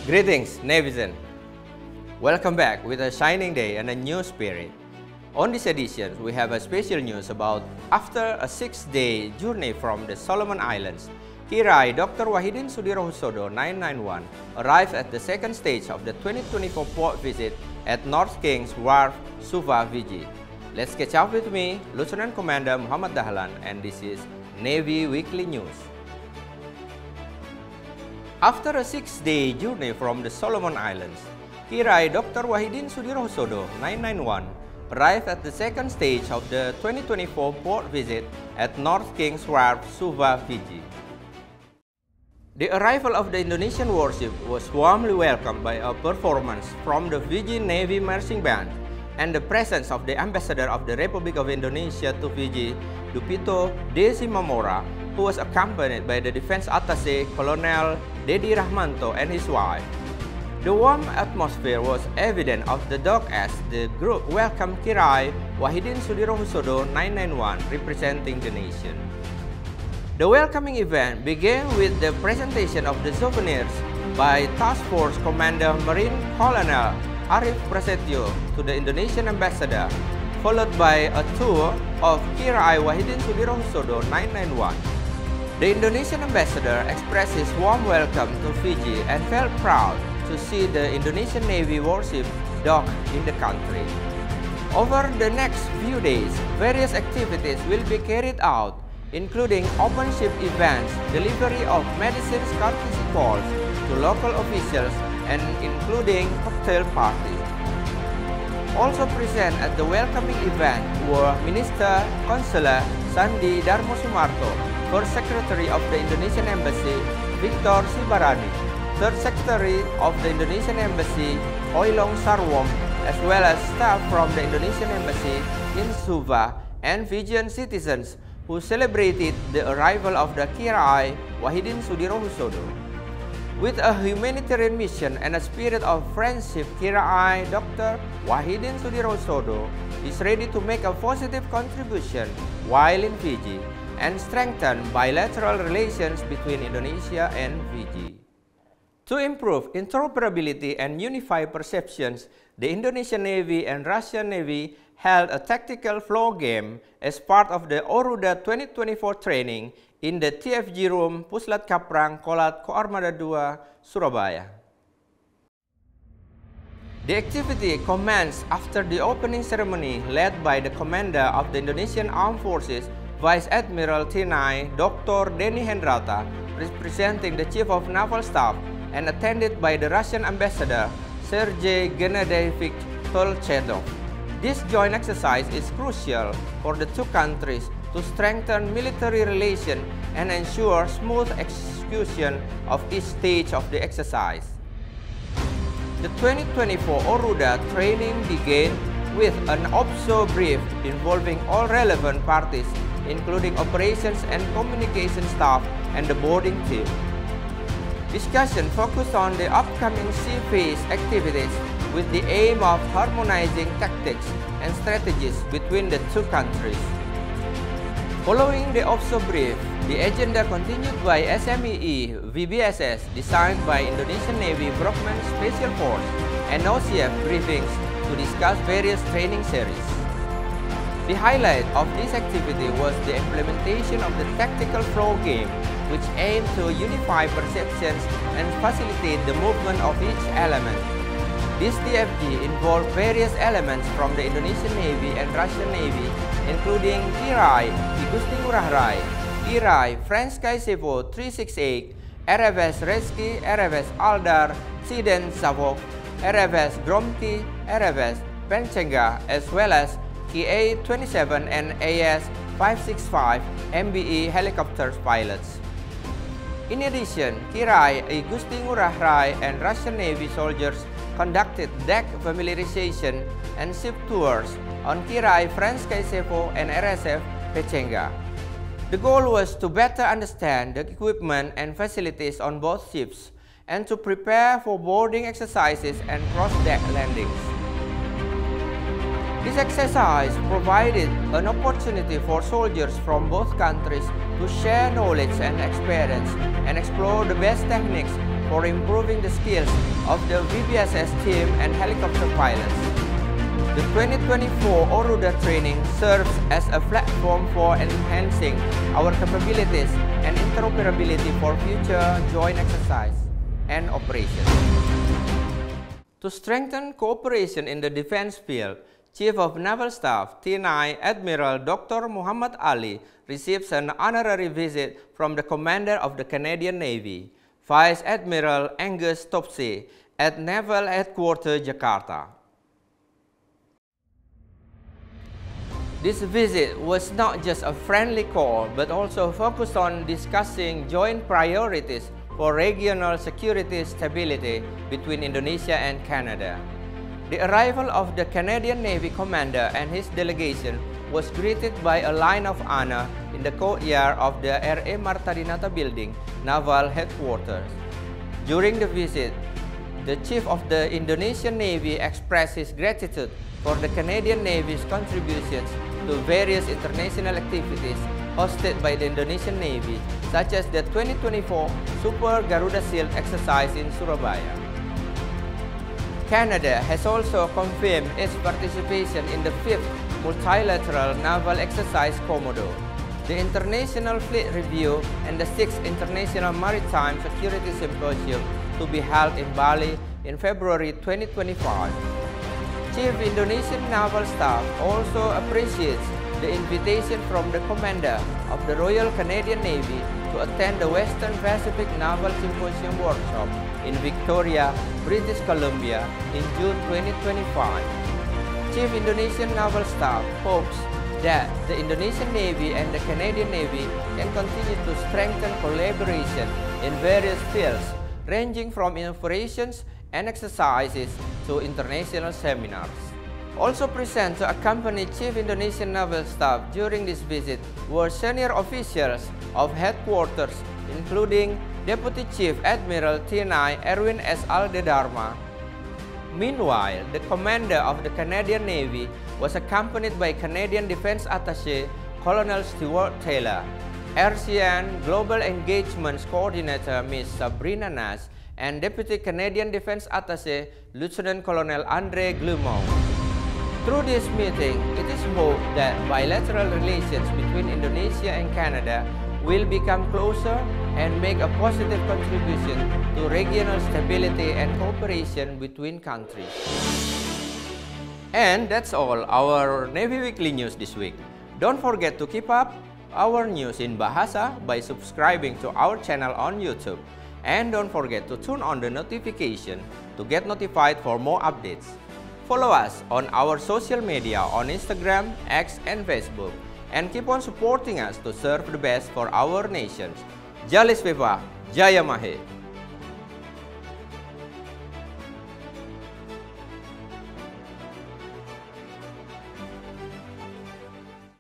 Greetings, Navizen! Welcome back with a shining day and a new spirit. On this edition, we have a special news about after a 6-day journey from the Solomon Islands, Kirai Dr. Wahidin Sudirohusodo 991 arrived at the second stage of the 2024 port visit at North Kings Wharf, Suva, Fiji. Let's catch up with me, Lieutenant Commander Muhammad Dahlan, and this is Navy Weekly News. After a 6-day journey from the Solomon Islands, Kirai Dr. Wahidin Sudirohusodo 991 arrived at the second stage of the 2024 port visit at North Kings Wharf, Suva, Fiji. The arrival of the Indonesian warship was warmly welcomed by a performance from the Fiji Navy Marching Band and the presence of the Ambassador of the Republic of Indonesia to Fiji, Dupito Desi Mamora, who was accompanied by the Defense Attaché Colonel Dedi Rahmanto and his wife. The warm atmosphere was evident of the dock as the group welcomed Kirai Wahidin Sudirohusodo 991 representing the nation. The welcoming event began with the presentation of the souvenirs by Task Force Commander Marine Colonel Arif Prasetyo to the Indonesian Ambassador, followed by a tour of Kirai Wahidin Sudirohusodo 991. The Indonesian ambassador expressed his warm welcome to Fiji and felt proud to see the Indonesian Navy warship dock in the country. Over the next few days, various activities will be carried out, including open ship events, delivery of medicines courtesy calls to local officials, and including cocktail party. Also present at the welcoming event were Minister Consular Sandi Darmo Sumarto, First Secretary of the Indonesian Embassy Victor Sibarani, Third Secretary of the Indonesian Embassy Oilong Sarwom, as well as staff from the Indonesian Embassy in Suva and Fijian citizens who celebrated the arrival of the Kirai Wahidin Sudirohusodo. With a humanitarian mission and a spirit of friendship, Kirai Dr. Wahidin Sudirohusodo is ready to make a positive contribution while in Fiji and strengthen bilateral relations between Indonesia and Fiji. To improve interoperability and unify perceptions, the Indonesian Navy and Russian Navy held a tactical floor game as part of the Oruda 2024 training in the TFG Room Puslat Kaprang Kolat Koarmada II, Surabaya. The activity commenced after the opening ceremony led by the commander of the Indonesian Armed Forces, Vice Admiral tnial Dr. Denny Hendrata, representing the Chief of Naval Staff, and attended by the Russian Ambassador Sergei Gennadievich Tolchedov. This joint exercise is crucial for the two countries to strengthen military relations and ensure smooth execution of each stage of the exercise. The 2024 Oruda training began with an OPSO brief involving all relevant parties, including operations and communication staff and the boarding team. Discussion focused on the upcoming sea phase activities with the aim of harmonizing tactics and strategies between the two countries. Following the OPSO brief, the agenda continued by SMEE VBSS designed by Indonesian Navy Brockman Special Force and OCF briefings to discuss various training series. The highlight of this activity was the implementation of the tactical floor game, which aimed to unify perceptions and facilitate the movement of each element. This TFG involved various elements from the Indonesian Navy and Russian Navy, including Kirai Igusti Ngurah Rai, Kirai Franskay Sevo 368, RFS Reski, RFS Aldar, Siden Savok, RFS Gromki, RFS Penchenga, as well as KA-27 and AS-565 MBE helicopters pilots. In addition, Kirai Igusti Ngurah Rai and Russian Navy soldiers conducted deck familiarization and ship tours on Kirai Franskay Sevo and RSF Penchenga. The goal was to better understand the equipment and facilities on both ships and to prepare for boarding exercises and cross-deck landings. This exercise provided an opportunity for soldiers from both countries to share knowledge and experience and explore the best techniques for improving the skills of the VBSS team and helicopter pilots. The 2024 Oruda training serves as a platform for enhancing our capabilities and interoperability for future joint exercise and operations. To strengthen cooperation in the defense field, Chief of Naval Staff TNI Admiral Dr. Muhammad Ali receives an honorary visit from the Commander of the Canadian Navy, Vice Admiral Angus Topsy, at Naval Headquarters, Jakarta. This visit was not just a friendly call, but also focused on discussing joint priorities for regional security stability between Indonesia and Canada. The arrival of the Canadian Navy commander and his delegation was greeted by a line of honor in the courtyard of the R.A. Marta Dinata building, Naval Headquarters. During the visit, the Chief of the Indonesian Navy expressed his gratitude for the Canadian Navy's contributions to various international activities hosted by the Indonesian Navy, such as the 2024 Super Garuda Shield exercise in Surabaya. Canada has also confirmed its participation in the 5th Multilateral Naval Exercise Komodo, the International Fleet Review, and the 6th International Maritime Security Symposium to be held in Bali in February 2025. Chief Indonesian Naval Staff also appreciates the invitation from the Commander of the Royal Canadian Navy to attend the Western Pacific Naval Symposium Workshop in Victoria, British Columbia in June 2025. Chief Indonesian Naval Staff hopes that the Indonesian Navy and the Canadian Navy can continue to strengthen collaboration in various fields, ranging from operations and exercises to international seminars. Also present to accompany Chief Indonesian Naval Staff during this visit were senior officials of headquarters, including Deputy Chief Admiral TNI Erwin S. Aldedarma. Meanwhile, the commander of the Canadian Navy was accompanied by Canadian Defense Attaché Colonel Stuart Taylor, RCN Global Engagements Coordinator Ms. Sabrina Nash, and Deputy Canadian Defense Attaché Lieutenant Colonel Andre Glumont. Through this meeting, it is hoped that bilateral relations between Indonesia and Canada will become closer and make a positive contribution to regional stability and cooperation between countries. And that's all our Navy Weekly News this week. Don't forget to keep up our news in Bahasa by subscribing to our channel on YouTube. And don't forget to turn on the notification to get notified for more updates. Follow us on our social media on Instagram, X, and Facebook. And keep on supporting us to serve the best for our nations. Jalesvevajayamahe.